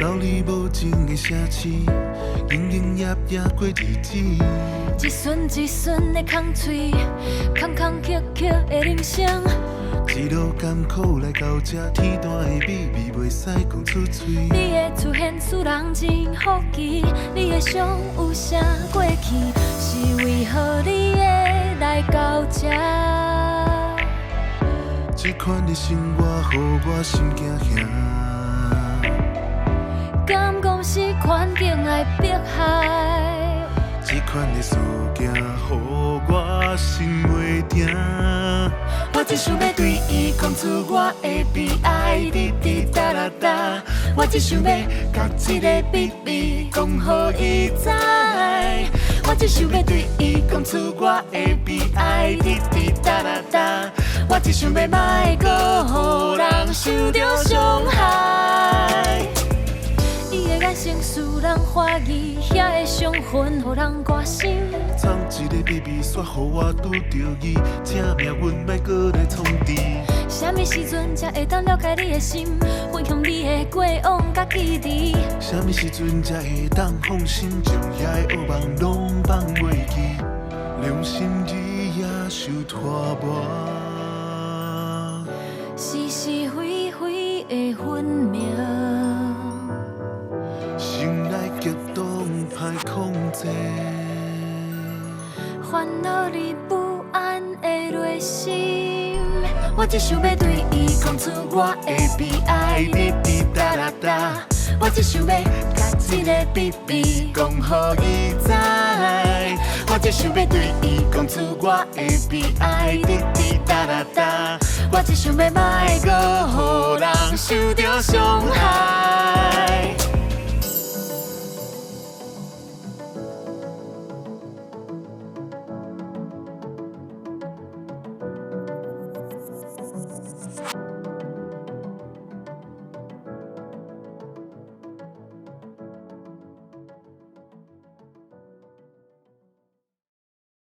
道理无情的城市，营营业业过日子。一瞬一瞬的空嘴，空空隙隙的人生。一路艰苦来到这，天大的秘密袂使讲出嘴。你的出现使人真好奇，你的伤有啥过去？是为何你会来到这？这款的生活，予我心惊吓。敢讲是环境的迫害？这款的事件，予我心袂定。我只想要对伊讲出我的悲哀，滴滴答啦答。我只想要甲这个秘密讲予伊知。我只想要对伊讲出我的悲哀，滴滴答啦答。我只想要莫搁予人受到伤害。伊的眼神使人怀疑，遐的伤痕予人挂心。藏一个秘密，煞予我拄着伊，正命运要搁来创治。啥物时阵才会当了解你的心，分享你的过往甲记忆？啥物时阵才会当放心，将遐的恶梦拢放袂记？良心日夜受拖磨，是是非非的分明。心内激动歹控制，烦恼你不安的内心。我只想要对伊讲出我的悲哀，滴滴答啦答。我只想要甲这个秘密讲予伊知。我只想要对伊讲出我的悲哀，滴滴答啦答。我只想要莫搁予人受到伤害。